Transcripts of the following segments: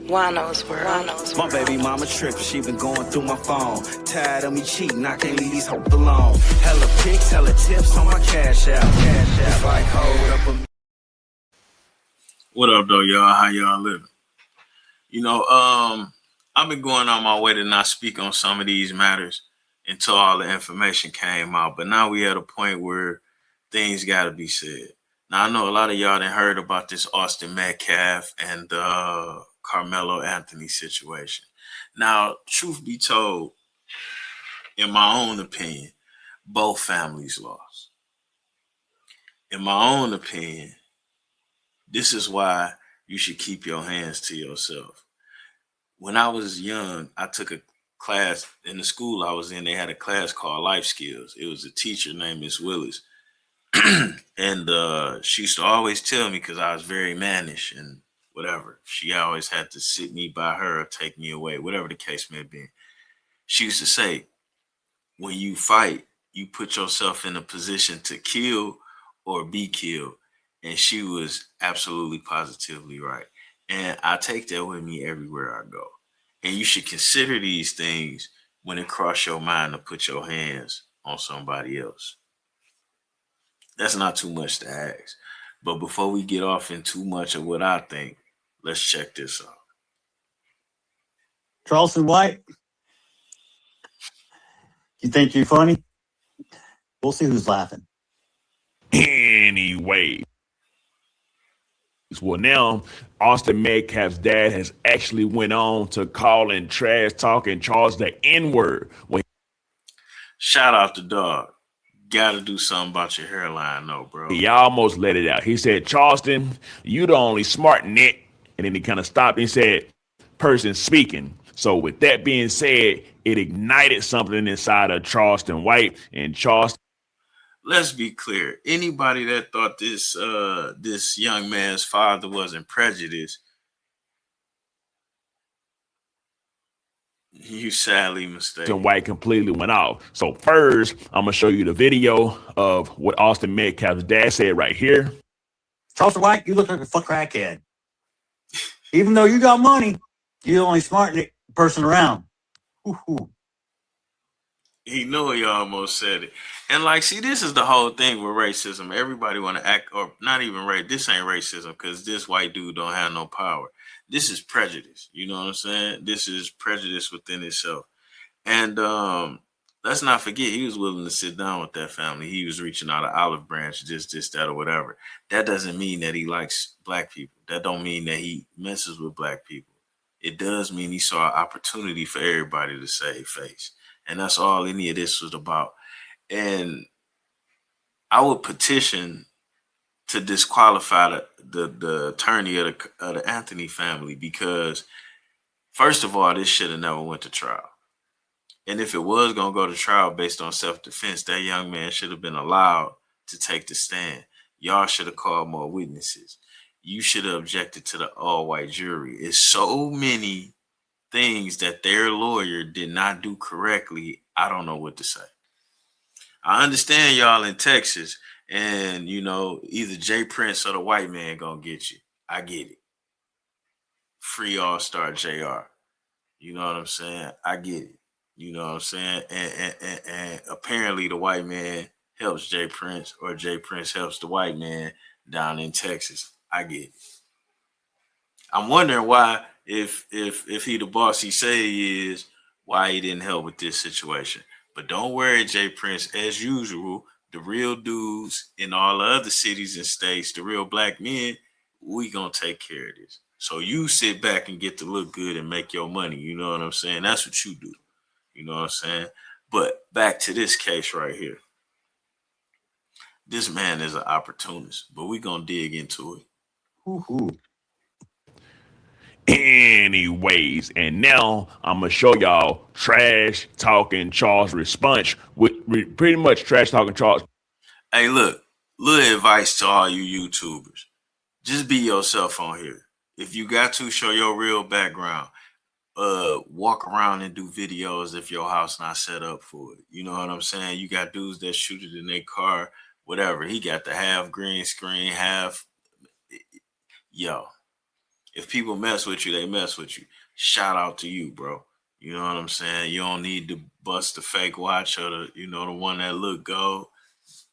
Juan-o's world. My baby mama trippin', she been going through my phone. Tired of me cheating, I can't leave these hoes alone. Hella pics, hella tips on my cash out. It's like, hold up a... What up, though, y'all? How y'all living? I've been going on my way to not speak on some of these matters until all the information came out. But now we at a point where things got to be said. Now, I know a lot of y'all done heard about this Austin Metcalf and Karmelo Anthony situation. Now, truth be told, in my own opinion, both families lost. In my own opinion, this is why you should keep your hands to yourself. When I was young, I took a class in the school I was in. They had a class called Life Skills. It was a teacher named Miss Willis. And she used to always tell me, because I was very mannish and whatever, she always had to sit me by her or take me away, whatever the case may be. She used to say, when you fight, you put yourself in a position to kill or be killed. And she was absolutely positively right. And I take that with me everywhere I go. And you should consider these things when it crosses your mind to put your hands on somebody else. That's not too much to ask. But before we get off in too much of what I think, let's check this out. Charleston White, you think you're funny? We'll see who's laughing. Anyway. Well, now Austin Metcalf's dad has actually went on to call in trash talking Charles the N-word. Shout out to dog. Gotta do something about your hairline, though, bro. He almost let it out. He said, Charleston, you the only smart net. And then he kind of stopped and said, person speaking. So with that being said, it ignited something inside of Charleston White. And Charleston, let's be clear. Anybody that thought this young man's father wasn't prejudiced, you sadly mistaken. White completely went off. So first, I'm gonna show you the video of what Austin Metcalf's dad said right here. Charleston White, you look like a fuck crackhead. Even though you got money, you're the only smart person around. Ooh. He knew he almost said it. And like, see, this is the whole thing with racism. Everybody want to act, or not even this ain't racism, because this white dude don't have no power. This is prejudice. You know what I'm saying? This is prejudice within itself. And let's not forget, he was willing to sit down with that family. He was reaching out an olive branch, this, that, or whatever. That doesn't mean that he likes black people. That don't mean that he messes with black people. It does mean he saw an opportunity for everybody to save face. And that's all any of this was about. And I would petition to disqualify the attorney of the Anthony family, because first of all, this should have never went to trial. And if it was going to go to trial based on self-defense, that young man should have been allowed to take the stand. Y'all should have called more witnesses. You should have objected to the all-white jury. It's so many things that their lawyer did not do correctly. I don't know what to say. I understand y'all in Texas, and either Jay Prince or the white man gonna get you. I get it. Free All-Star JR. You know what I'm saying? I get it. You know what I'm saying? And apparently the white man helps Jay Prince, or Jay Prince helps the white man down in Texas. I get it. I'm wondering why, if he the boss he say he is, why he didn't help with this situation. But don't worry, Jay Prince, as usual, the real dudes in all the other cities and states, the real black men, we gonna take care of this. So you sit back and get to look good and make your money. You know what I'm saying? That's what you do. You know what I'm saying? But back to this case right here. This man is an opportunist, but we gonna dig into it. Ooh. Anyways, and now I'm gonna show y'all trash talking Charles' response with pretty much trash talking Charles. Hey, look, little advice to all you YouTubers. Just be yourself on here. If you got to, show your real background. Walk around and do videos if your house not set up for it. You know what I'm saying? You got dudes that shoot it in their car, whatever. He got the half green screen, half. Yo, If people mess with you, they mess with you. Shout out to you, bro. You know what I'm saying? You don't need to bust the fake watch or the one that look gold.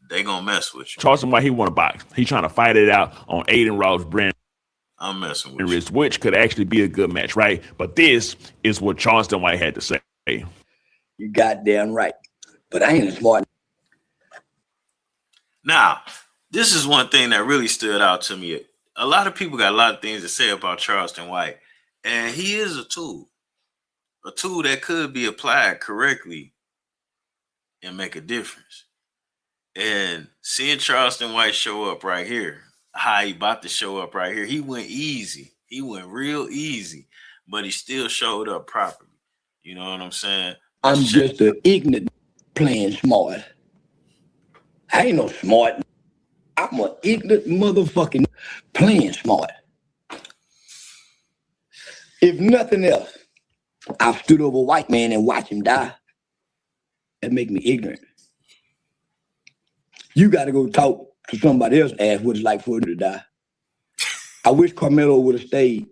They gonna mess with you. Charleston White, he want to box. He trying to fight it out on Aiden Ross brand. I'm messing with you. Which could actually be a good match, right? But this is what Charleston White had to say. You goddamn right. But I ain't smart. Now, this is one thing that really stood out to me. A lot of people got a lot of things to say about Charleston White, and he is a tool that could be applied correctly and make a difference. And seeing Charleston White show up right here, how he about to show up right here, he went easy. He went real easy, but he still showed up properly. You know what I'm saying? I'm just an ignorant playing smart. I ain't no smart. I'm an ignorant motherfucking playing smart. If nothing else, I've stood over a white man and watched him die. That make me ignorant. You got to go talk to somebody else and ask what it's like for him to die. I wish Karmelo would have stayed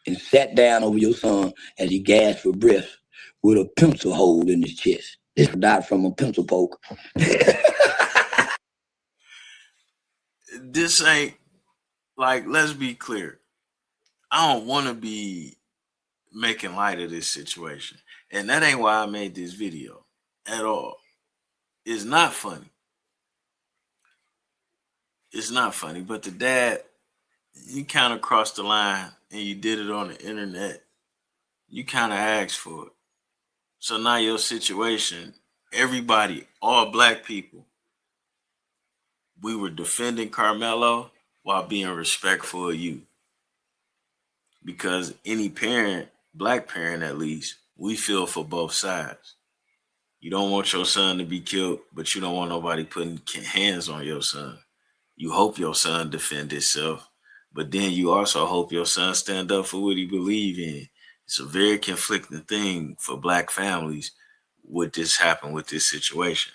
and sat down over your son as he gasped for breath with a pencil hole in his chest. This died from a pencil poke. This ain't, like, let's be clear. I don't want to be making light of this situation. And that ain't why I made this video at all. It's not funny. It's not funny. But the dad, you kind of crossed the line and you did it on the internet. You kind of asked for it. So now your situation, everybody, all black people, we were defending Karmelo while being respectful of you. Because any parent, black parent at least, we feel for both sides. You don't want your son to be killed, but you don't want nobody putting hands on your son. You hope your son defend himself, but then you also hope your son stand up for what he believe in. It's a very conflicting thing for black families what this happened with this situation.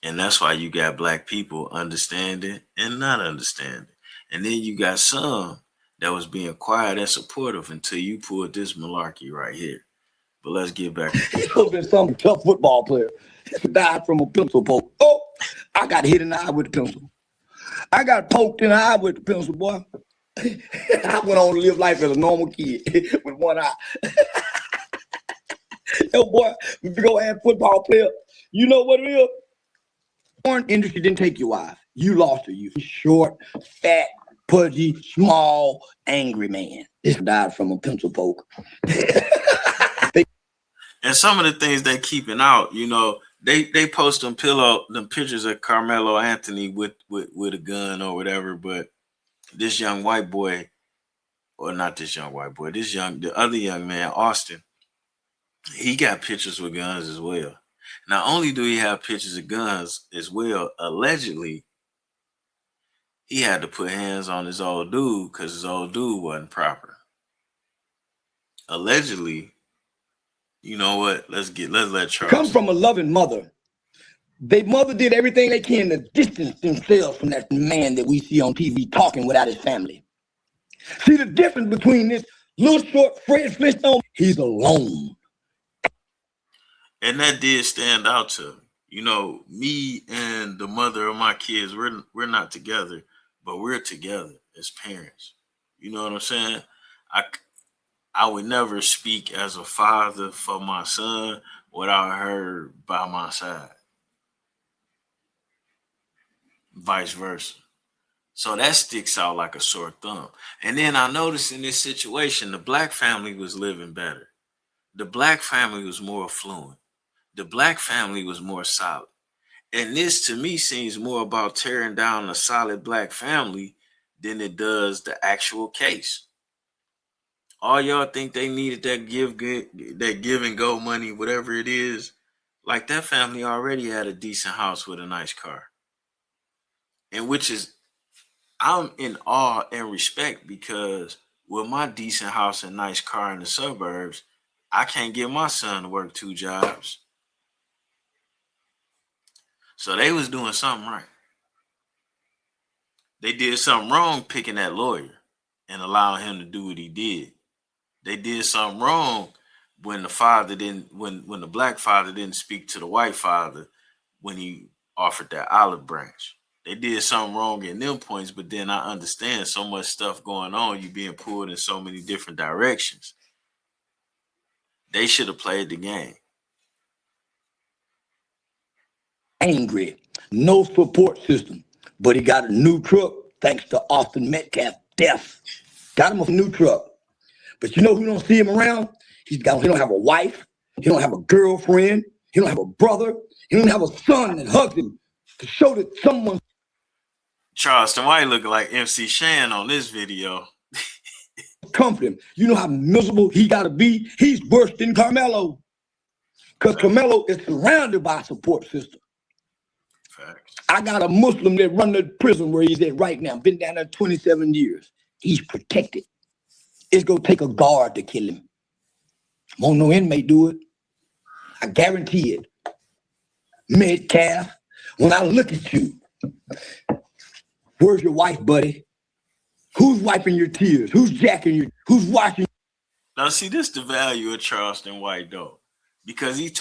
And that's why you got black people understanding and not understanding. And then you got some that was being quiet and supportive until you pulled this malarkey right here. But let's get back. He's supposed to be some tough football player. He died from a pencil poke. Oh, I got hit in the eye with the pencil. I got poked in the eye with the pencil, boy. I went on to live life as a normal kid with one eye. Yo, boy, if you go ahead football player, you know what it is? Porn industry didn't take your wife. You lost her. You short, fat, pudgy, small, angry man. This died from a pencil poke. And some of the things they keeping out, they post them pictures of Karmelo Anthony with a gun or whatever, but this young white boy, or not this young white boy, the other young man, Austin, he got pictures with guns as well. Not only do he have pictures of guns as well, allegedly, he had to put hands on his old dude because his old dude wasn't proper. Allegedly, you know what? Let's let Charles come from a loving mother. Their mother did everything they can to distance themselves from that man that we see on TV talking without his family. See the difference between this little short Fred Flintstone? He's alone. And that did stand out to me and the mother of my kids. We're not together, but we're together as parents. You know what I'm saying? I would never speak as a father for my son without her by my side. Vice versa. So that sticks out like a sore thumb. And then I noticed in this situation, the black family was living better. The black family was more affluent. The black family was more solid. And this, to me, seems more about tearing down a solid black family than it does the actual case. All y'all think they needed that give and go money, whatever it is. Like, that family already had a decent house with a nice car. And I'm in awe and respect because with my decent house and nice car in the suburbs, I can't get my son to work 2 jobs. So they was doing something right. They did something wrong picking that lawyer. and allowing him to do what he did. They did something wrong when the father didn't, when the black father didn't speak to the white father when he offered that olive branch. They did something wrong in them points, but then I understand so much stuff going on, you being pulled in so many different directions. They should have played the game. Angry, no support system, but he got a new truck thanks to Austin Metcalf Death. Got him a new truck. But you know who don't see him around? He don't have a wife. He don't have a girlfriend. He don't have a brother. He don't have a son that hugs him to show that someone. Charleston White looking like MC Shan on this video. Comfort him. You know how miserable he got to be? He's worse than Karmelo. Because Karmelo is surrounded by a support system. Facts. I got a Muslim that run the prison where he's at right now. Been down there 27 years. He's protected. It's going to take a guard to kill him. Won't no inmate do it. I guarantee it. Metcalf, when I look at you, where's your wife, buddy? Who's wiping your tears? Who's jacking you? Who's washing? Now, see, this the value of Charleston White, though. Because he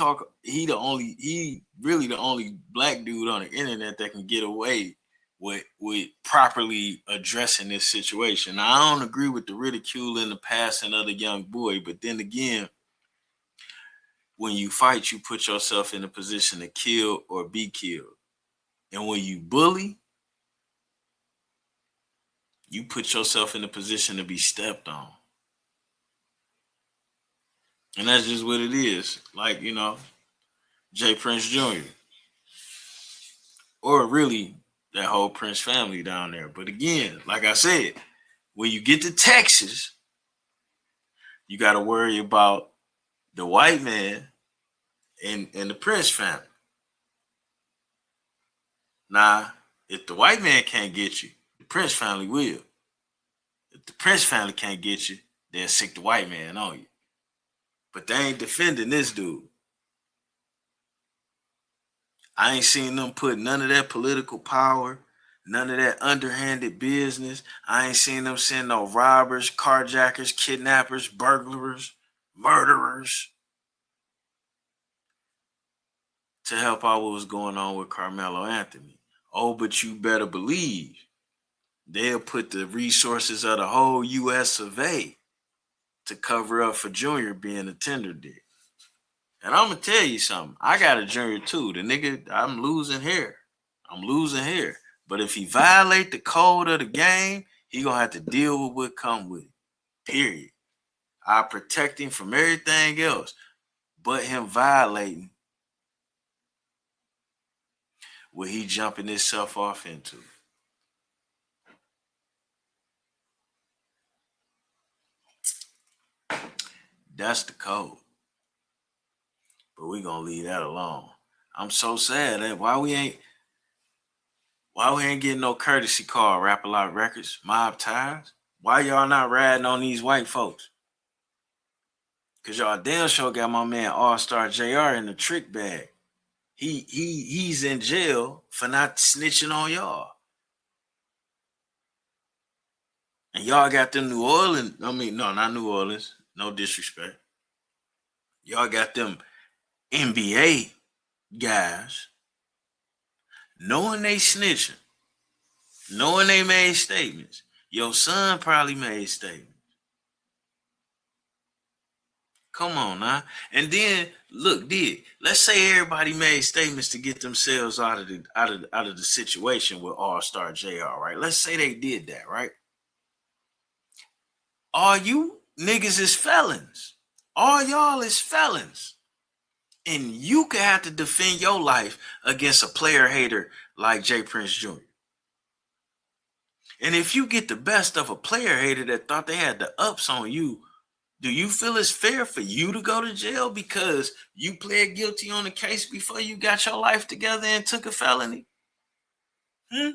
really the only black dude on the internet that can get away with properly addressing this situation. Now, I don't agree with the ridicule and the passing of the young boy, but then again, when you fight, you put yourself in a position to kill or be killed. And when you bully, you put yourself in a position to be stepped on. And that's just what it is. Like, you know, Jay Prince Jr. Or really that whole Prince family down there. But again, like I said, when you get to Texas, you got to worry about the white man and the Prince family. Now, if the white man can't get you, the Prince family will. If the Prince family can't get you, they'll sick the white man on you. But they ain't defending this dude. I ain't seen them put none of that political power, none of that underhanded business. I ain't seen them send no robbers, carjackers, kidnappers, burglars, murderers to help out what was going on with Karmelo Anthony. Oh, but you better believe they'll put the resources of the whole U.S. of A. to cover up for Junior being a tender dick. And I'm going to tell you something. I got a Junior too. The nigga, I'm losing hair. But if he violate the code of the game, he going to have to deal with what come with it. Period. I protect him from everything else but him violating what he jumping himself off into. That's the code. But we gonna leave that alone. I'm so sad that why we ain't getting no courtesy call, Rap-A-Lot Records, Mob Ties? Why y'all not riding on these white folks? Cause y'all damn sure got my man All-Star JR in the trick bag. He's in jail for not snitching on y'all. And y'all got them New Orleans, no, not New Orleans. No disrespect. Y'all got them NBA guys knowing they snitching, knowing they made statements. Your son probably made statements. Come on now. And then look, let's say everybody made statements to get themselves out of the situation with All-Star JR, right? Let's say they did that, right? All you niggas is felons. All y'all is felons. And you could have to defend your life against a player hater like Jay Prince Jr. And if you get the best of a player hater that thought they had the ups on you, do you feel it's fair for you to go to jail because you pled guilty on the case before you got your life together and took a felony? I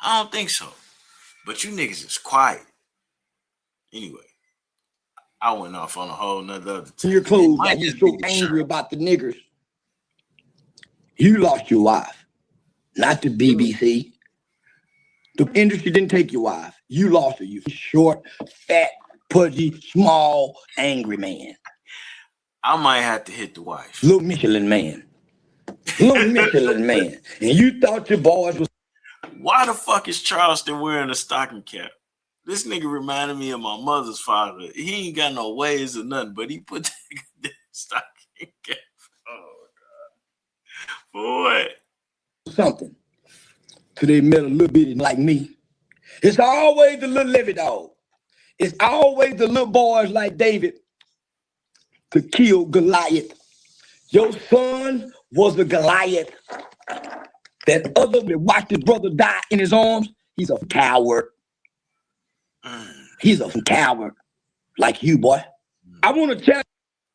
don't think so. But you niggas is quiet. Anyway, I went off on a whole nother In your clothes, and you're so angry about the niggers. You lost your wife, not the BBC. The industry didn't take your wife. You lost it. You short, fat, pudgy, small, angry man. I might have to hit the wife. Little Michelin man. Little Michelin man. And you thought your boys was... Why the fuck is Charleston wearing a stocking cap? This nigga reminded me of my mother's father. He ain't got no ways or nothing, but he put that stocking cap. Oh, God. For what? something. So they met a little bitty like me. It's always the little levy dog. It's always the little boys like David to kill Goliath. Your son was a Goliath. That other that watched his brother die in his arms, he's a coward. He's a coward like you, boy. I want to tell.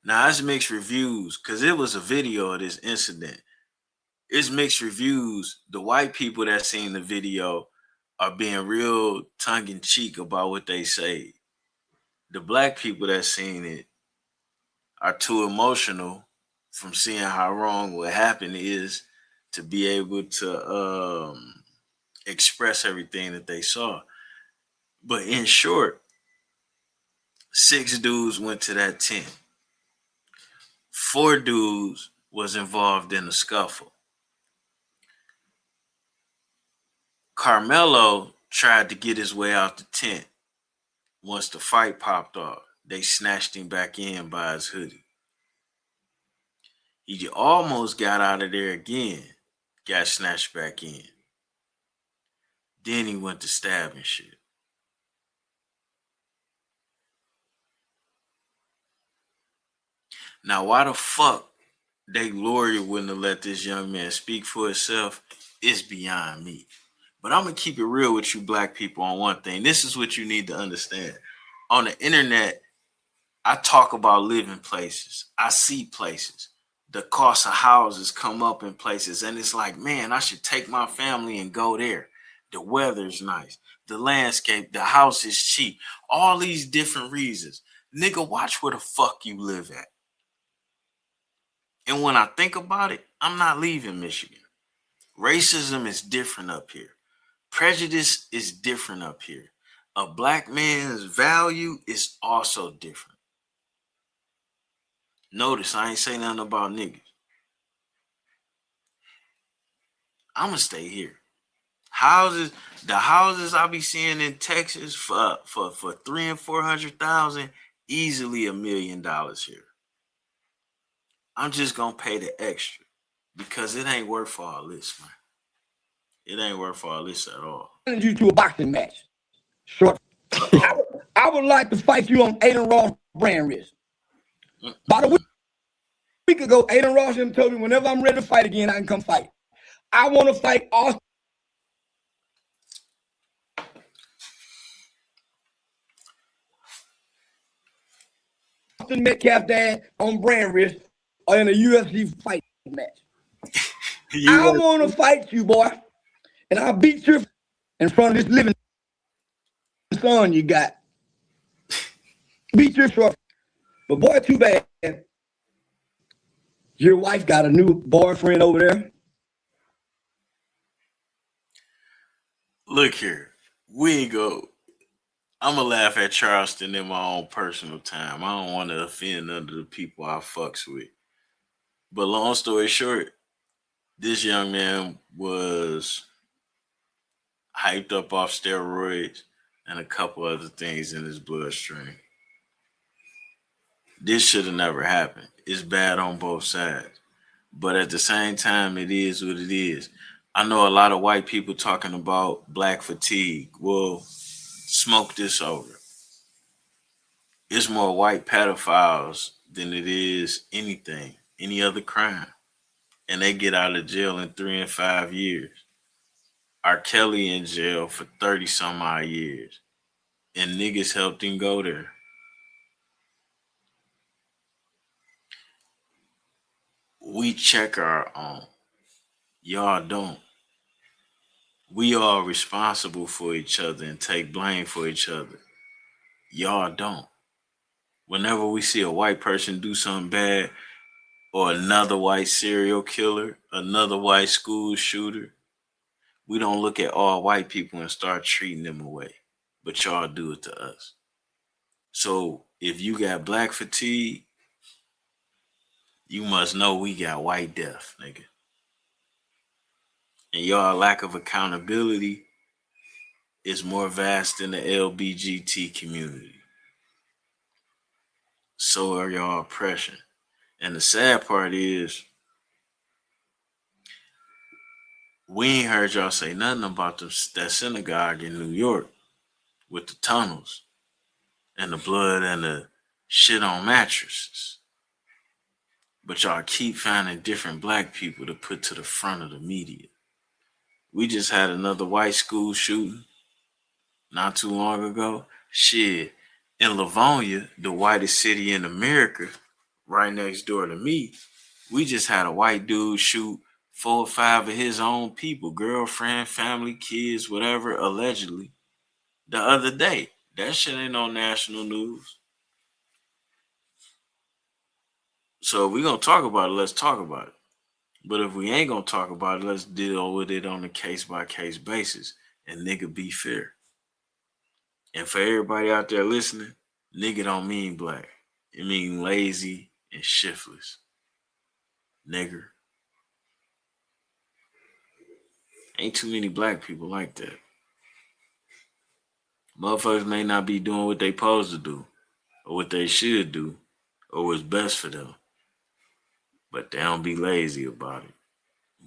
Now, it's mixed reviews because it was a video of this incident. It's mixed reviews. The white people that seen the video are being real tongue-in-cheek about what they say. The black people that seen it are too emotional from seeing how wrong what happened is to be able to express everything that they saw. But in short, 6 dudes went to that tent. 4 dudes was involved in the scuffle. Karmelo tried to get his way out the tent. Once the fight popped off, they snatched him back in by his hoodie. He almost got out of there again, got snatched back in. Then he went to stabbing shit. Now, why the fuck they lawyer wouldn't have let this young man speak for himself is beyond me. But I'm going to keep it real with you black people on one thing. This is what you need to understand. On the internet, I talk about living places. I see places. The cost of houses come up in places. And it's like, man, I should take my family and go there. The weather's nice. The landscape, the house is cheap. All these different reasons. Nigga, watch where the fuck you live at. And when I think about it, I'm not leaving Michigan. Racism is different up here. Prejudice is different up here. A black man's value is also different. Notice I ain't saying nothing about niggas. I'm gonna stay here. The houses I be seeing in Texas for $300,000 and $400,000, easily $1 million here. I'm just gonna pay the extra because it ain't worth all this, man. It ain't worth all this at all. You to a boxing match. Short. I would like to fight you on Aiden Ross brand wrist. About a week ago, Aiden Ross told me whenever I'm ready to fight again, I can come fight. I want to fight Austin Metcalf Dad on brand wrist or in a UFC fight match. I want to fight you, boy. And I'll beat you in front of this living son you got. Beat your short. But boy, too bad. Your wife got a new boyfriend over there. Look here. We ain't go. I'm going to laugh at Charleston in my own personal time. I don't want to offend none of the people I fucks with. But long story short, this young man was hyped up off steroids and a couple other things in his bloodstream. This should have never happened. It's bad on both sides. But at the same time, it is what it is. I know a lot of white people talking about black fatigue. Well, smoke this over. It's more white pedophiles than it is anything, any other crime. And they get out of jail in 3 and 5 years. R. Kelly in jail for 30 some odd years. And niggas helped him go there. We check our own. Y'all don't. We are responsible for each other and take blame for each other. Y'all don't. Whenever we see a white person do something bad, or another white serial killer, another white school shooter, we don't look at all white people and start treating them away. but y'all do it to us. So if you got black fatigue, you must know we got white death, nigga. And y'all lack of accountability is more vast than the LBGT community. So are y'all oppression. And the sad part is, we ain't heard y'all say nothing about that synagogue in New York with the tunnels and the blood and the shit on mattresses. But y'all keep finding different black people to put to the front of the media. We just had another white school shooting not too long ago. Shit, in Livonia, the whitest city in America, right next door to me, we just had a white dude shoot 4 or 5 of his own people, girlfriend, family, kids, whatever, allegedly, the other day. That shit ain't on national news. So if we gonna talk about it, let's talk about it. But if we ain't gonna talk about it, let's deal with it on a case-by-case basis. And nigga, be fair. And for everybody out there listening, nigga don't mean black. It mean lazy and shiftless. Nigger. Ain't too many black people like that. Motherfuckers may not be doing what they supposed to do, or what they should do, or what's best for them. But they don't be lazy about it.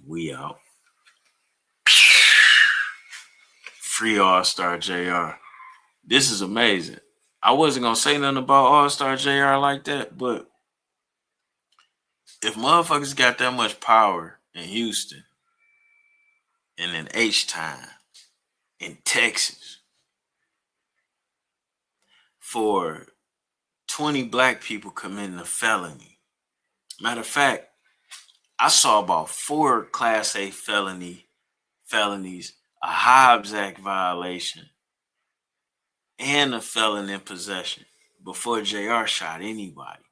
We out. Free All-Star JR. This is amazing. I wasn't going to say nothing about All-Star JR like that, but if motherfuckers got that much power in Houston and in H-Town, in Texas, for 20 black people committing a felony. Matter of fact, I saw about 4 Class A felonies, a Hobbs Act violation, and a felon in possession before JR shot anybody.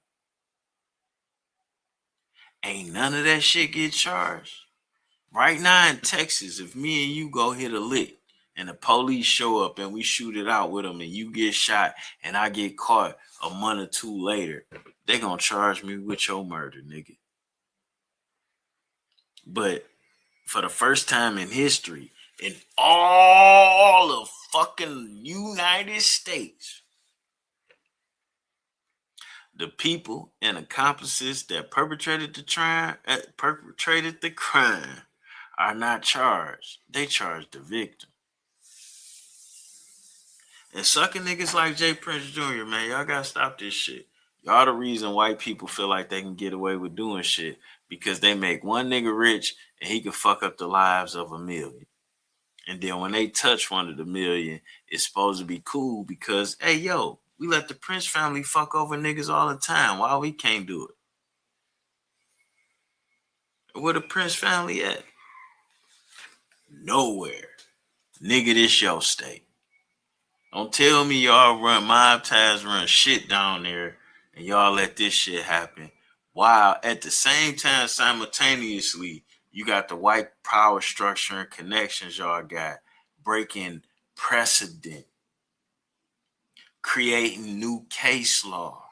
Ain't none of that shit get charged. Right now in Texas, if me and you go hit a lick and the police show up and we shoot it out with them and you get shot and I get caught a month or 2 later, they gonna charge me with your murder, nigga. But for the first time in history, in all of fucking United States, the people and accomplices that perpetrated the crime are not charged. They charge the victim. And sucking niggas like Jay Prince Jr., man, y'all gotta stop this shit. Y'all the reason white people feel like they can get away with doing shit because they make one nigga rich and he can fuck up the lives of 1 million. And then when they touch one of the million, it's supposed to be cool because, hey, yo, we let the Prince family fuck over niggas all the time. Why we can't do it? Where the Prince family at? Nowhere. Nigga, this your state. Don't tell me y'all run mob ties, run shit down there, and y'all let this shit happen. While at the same time, simultaneously, you got the white power structure and connections y'all got breaking precedent, creating new case law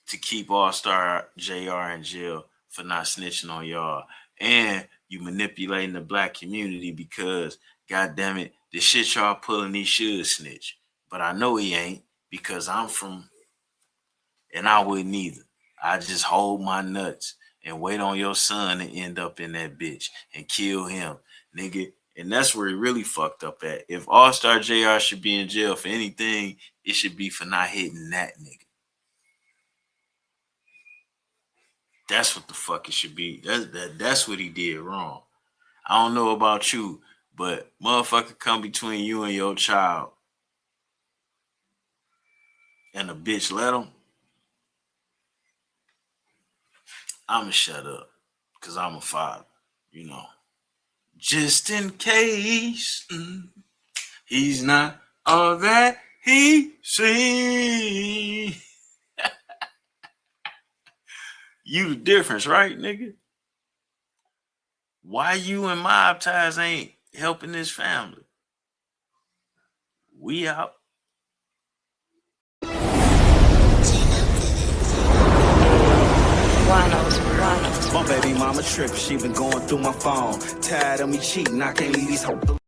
to keep All-Star JR in jail for not snitching on y'all. And you manipulating the black community because, God damn it, the shit y'all pulling, he should snitch. But I know he ain't because I'm from, and I wouldn't either. I just hold my nuts and wait on your son to end up in that bitch and kill him, nigga. And that's where he really fucked up at. If All-Star JR should be in jail for anything, it should be for not hitting that nigga. That's what the fuck it should be. That's what he did wrong. I don't know about you, but motherfucker come between you and your child and a bitch let him, I'ma shut up because I'm a father, you know. Just in case he's not all that he seems. You the difference, right, nigga? Why you and mob ties ain't helping this family? We out. Juan-o's. My baby mama tripping, she been going through my phone. Tired of me cheating, I can't leave these hoes alone.